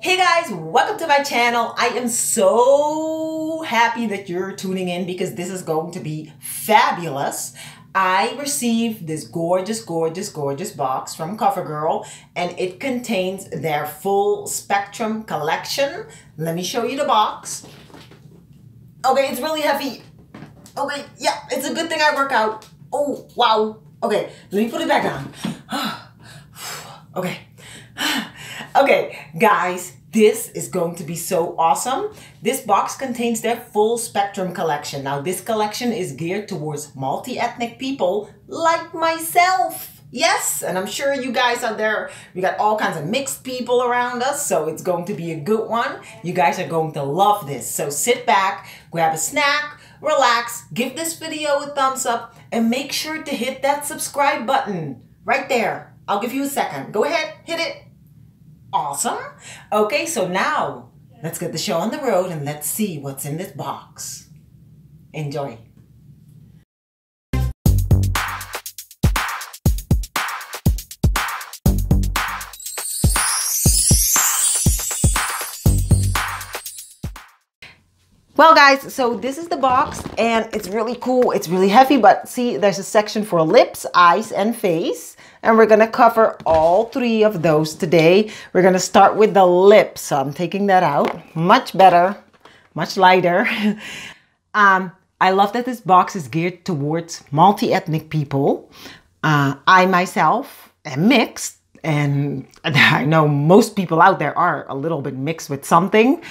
Hey guys, welcome to my channel. I am so happy that you're tuning in because this is going to be fabulous. I received this gorgeous box from COVERGIRL and it contains their full spectrum collection. Let me show you the box. Okay, it's really heavy. Okay, yeah, it's a good thing I work out. Oh, wow. Okay, let me put it back on. Okay. Okay, guys, this is going to be so awesome. This box contains their full spectrum collection. Now, this collection is geared towards multi-ethnic people like myself. Yes, and I'm sure you guys out there, we got all kinds of mixed people around us, so it's going to be a good one. You guys are going to love this. So sit back, grab a snack, relax, give this video a thumbs up, and make sure to hit that subscribe button right there. I'll give you a second. Go ahead, hit it. Awesome. Okay, so now let's get the show on the road and let's see what's in this box. Enjoy. Well guys, so this is the box and it's really cool. It's really heavy, but see, there's a section for lips, eyes, and face. And we're going to cover all three of those today. We're going to start with the lips. So I'm taking that out. Much better, much lighter. I love that this box is geared towards multi-ethnic people. I myself am mixed, and I know most people out there are a little bit mixed with something.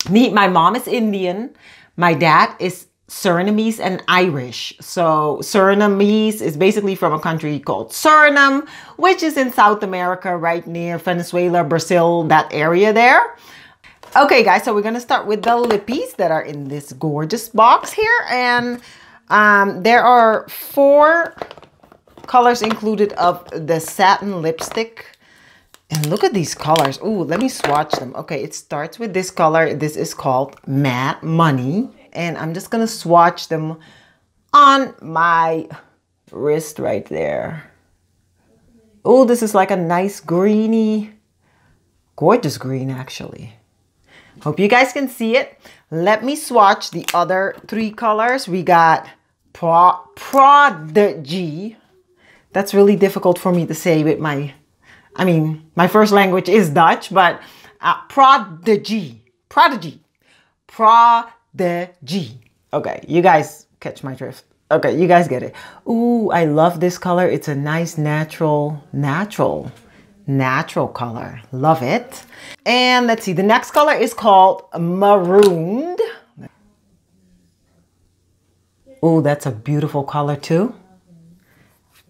My mom is Indian. My dad is Surinamese and Irish. So Surinamese is basically from a country called Suriname, which is in South America, right near Venezuela, Brazil, that area there. Okay, guys, so we're going to start with the lippies that are in this gorgeous box here. And there are 4 colors included of the satin lipstick. And look at these colors. Ooh, let me swatch them. Okay, it starts with this color. This is called Matte Money. And I'm just going to swatch them on my wrist right there. Oh, this is like a nice greeny, gorgeous green actually. Hope you guys can see it. Let me swatch the other 3 colors. We got Prodigy. That's really difficult for me to say with my first language is Dutch, but Prodigy. Okay, you guys catch my drift. Okay, you guys get it. Ooh, I love this color. It's a nice natural color. Love it. And let's see, the next color is called Marooned. Oh, that's a beautiful color too.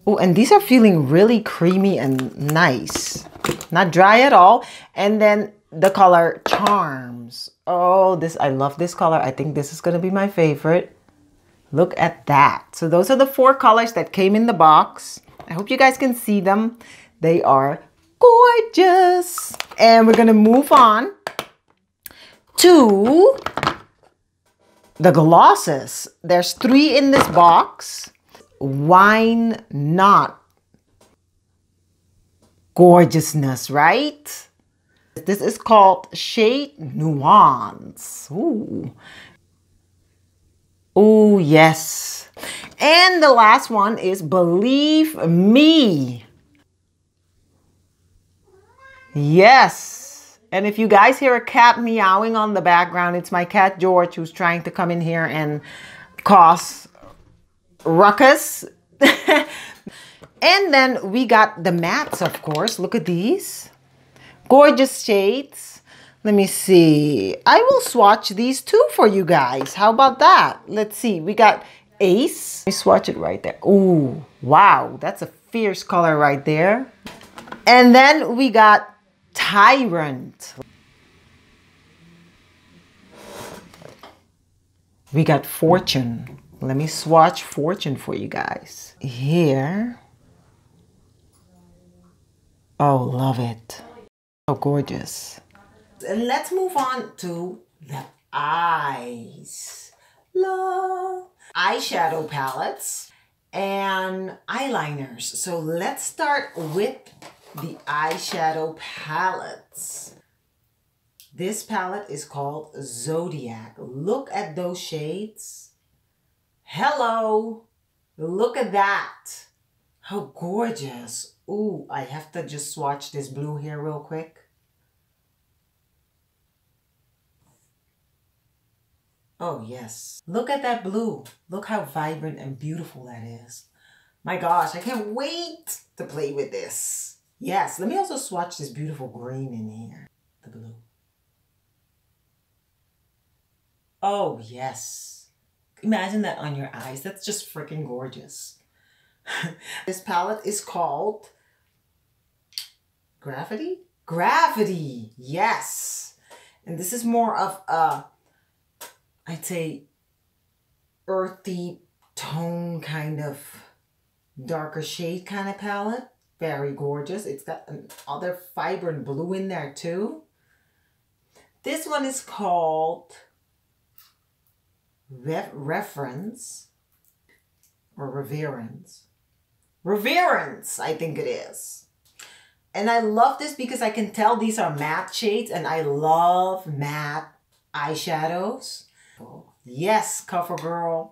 Oh, and these are feeling really creamy and nice. Not dry at all. And then the color Charms. Oh, I love this color. I think this is going to be my favorite. Look at that. So those are the 4 colors that came in the box. I hope you guys can see them. They are gorgeous. And we're going to move on to the glosses. There's 3 in this box. Wine Not. Gorgeousness, right? This is called Shade Nuance. Ooh. Oh, yes. And the last one is Believe Me. Yes. And if you guys hear a cat meowing on the background, it's my cat George who's trying to come in here and cause ruckus. And then we got the mattes, of course. Look at these. Gorgeous shades. Let me see. I will swatch these 2 for you guys. How about that? Let's see. We got Ace. Let me swatch it right there. Ooh, wow. That's a fierce color right there. And then we got Tyrant. We got Fortune. Let me swatch Fortune for you guys. Here. Oh, love it. So gorgeous. And let's move on to the eyes. Love. Eyeshadow palettes and eyeliners. So let's start with the eyeshadow palettes. This palette is called Zodiac. Look at those shades. Hello. Look at that. How gorgeous. Ooh, I have to just swatch this blue here real quick. Oh, yes. Look at that blue. Look how vibrant and beautiful that is. My gosh, I can't wait to play with this. Yes, let me also swatch this beautiful green in here. The blue. Oh, yes. Imagine that on your eyes. That's just freaking gorgeous. This palette is called Gravity? Gravity, yes. And this is more of a, I'd say, earthy tone kind of darker shade kind of palette. Very gorgeous. It's got another vibrant blue in there too. This one is called Reverence or Reverence. Reverence, I think it is. And I love this because I can tell these are matte shades and I love matte eyeshadows. Oh, yes, CoverGirl.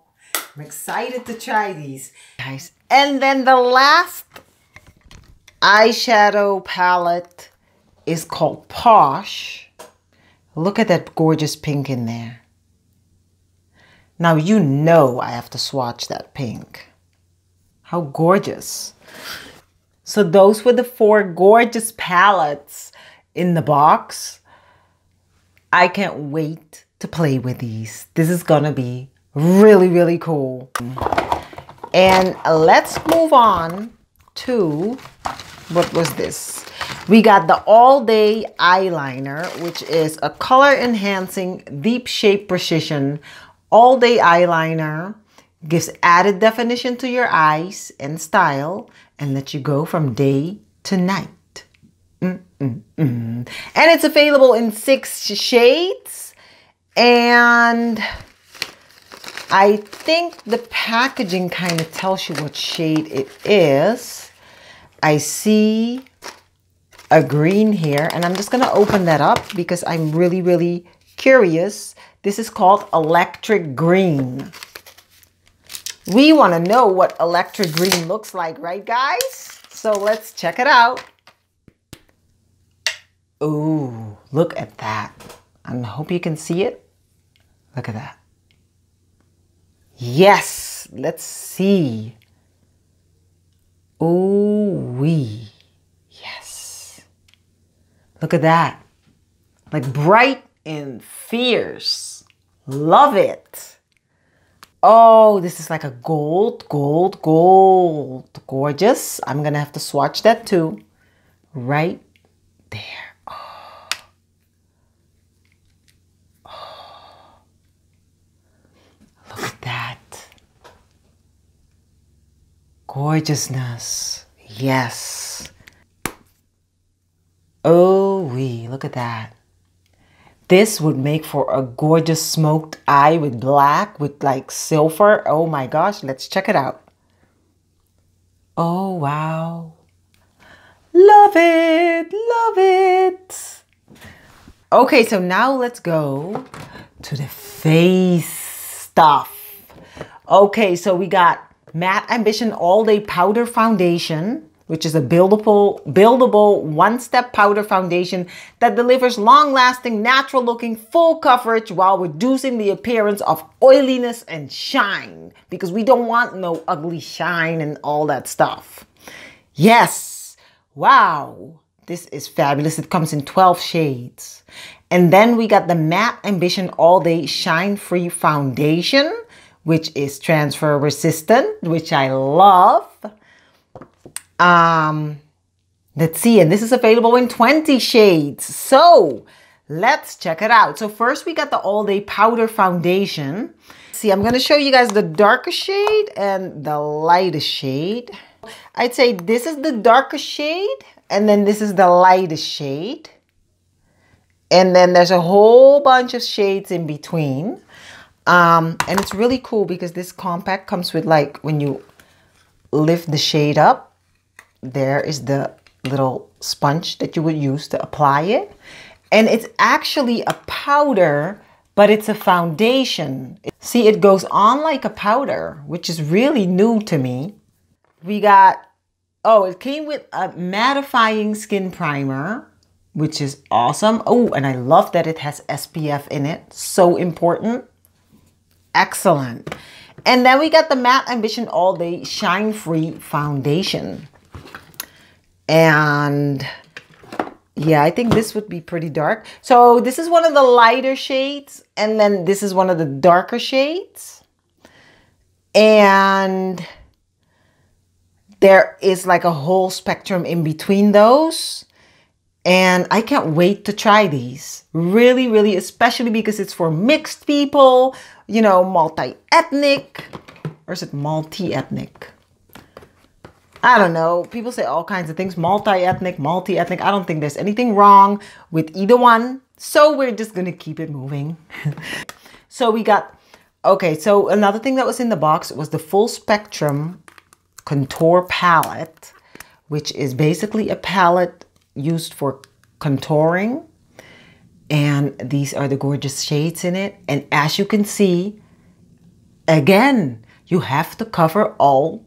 I'm excited to try these. Guys, and then the last eyeshadow palette is called Posh. Look at that gorgeous pink in there. Now you know I have to swatch that pink. How gorgeous. So those were the 4 gorgeous palettes in the box. I can't wait to play with these. This is gonna be really, really cool. And let's move on to, what was this? We got the All Day Eyeliner, which is a color enhancing deep shape precision all day eyeliner. Gives added definition to your eyes and style and lets you go from day to night. And it's available in 6 shades. And I think the packaging kind of tells you what shade it is. I see a green here, and I'm just going to open that up because I'm really, really curious. This is called Electric Green. We want to know what electric green looks like, right, guys? So let's check it out. Ooh, look at that. I hope you can see it. Look at that. Yes, let's see. Ooh-wee. Yes. Look at that. Like bright and fierce. Love it. Oh, this is like a gold, gold, gold. Gorgeous. I'm going to have to swatch that too. Right there. Oh. Oh. Look at that. Gorgeousness. Yes. Oh, look at that. This would make for a gorgeous smoked eye with black, with like silver. Oh my gosh, let's check it out. Oh, wow. Love it, love it. Okay, so now let's go to the face stuff. Okay, so we got Matte Ambition All Day Powder Foundation, which is a buildable one-step powder foundation that delivers long-lasting, natural-looking, full coverage while reducing the appearance of oiliness and shine, because we don't want no ugly shine and all that stuff. Yes! Wow! This is fabulous. It comes in 12 shades. And then we got the Matte Ambition All Day Shine Free Foundation, which is transfer resistant, which I love. Let's see, and this is available in 20 shades. So let's check it out. So first we got the All Day Powder Foundation. See, I'm going to show you guys the darkest shade and the lightest shade. I'd say this is the darkest shade, and then this is the lightest shade. And then there's a whole bunch of shades in between. And it's really cool because this compact comes with, like, when you lift the shade up, there is the little sponge that you would use to apply it. And it's actually a powder, but it's a foundation. See, it goes on like a powder, which is really new to me. We got, oh, it came with a mattifying skin primer, which is awesome. Oh, and I love that it has SPF in it. So important. Excellent. And then we got the Matte Ambition All Day Shine Free Foundation. And yeah, I think this would be pretty dark. So this is one of the lighter shades, and then this is one of the darker shades. And there is like a whole spectrum in between those. And I can't wait to try these. Really, really, especially because it's for mixed people, you know, multi-ethnic. Or is it multi-ethnic? I don't know. People say all kinds of things. Multi-ethnic, multi-ethnic. I don't think there's anything wrong with either one. So we're just going to keep it moving. So we got, okay, so another thing that was in the box was the Full Spectrum Contour Palette, which is basically a palette used for contouring. And these are the gorgeous shades in it. And as you can see, again, you have to cover all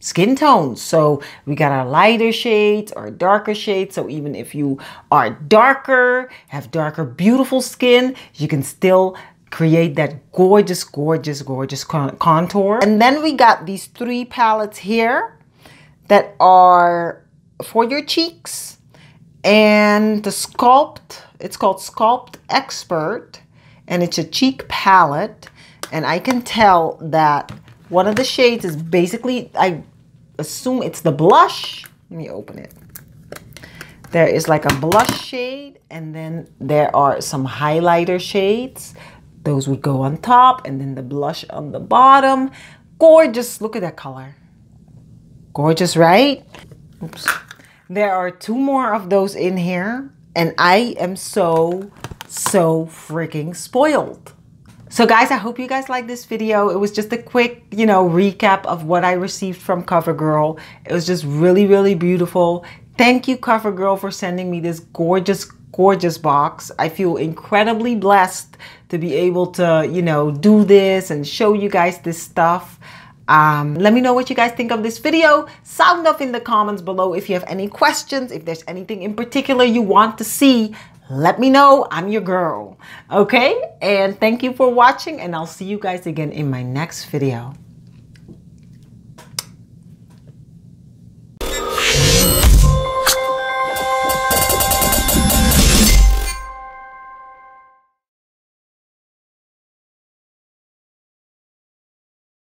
skin tones. So we got our lighter shades or darker shades. So even if you are darker, have darker, beautiful skin, you can still create that gorgeous, gorgeous, gorgeous contour. And then we got these 3 palettes here that are for your cheeks. And the Sculpt, it's called Sculpt Expert, and it's a cheek palette. And I can tell that one of the shades is basically, I assume it's the blush. Let me open it. There is like a blush shade, and then there are some highlighter shades. Those would go on top, and then the blush on the bottom. Gorgeous. Look at that color. Gorgeous, right? Oops. There are 2 more of those in here, and I am so freaking spoiled. So guys, I hope you guys liked this video. It was just a quick, you know, recap of what I received from CoverGirl. It was just really, really beautiful. Thank you, CoverGirl, for sending me this gorgeous, gorgeous box. I feel incredibly blessed to be able to, you know, do this and show you guys this stuff. Let me know what you guys think of this video. Sound off in the comments below if you have any questions. If there's anything in particular you want to see, let me know. I'm your girl. Okay? And thank you for watching, and I'll see you guys again in my next video.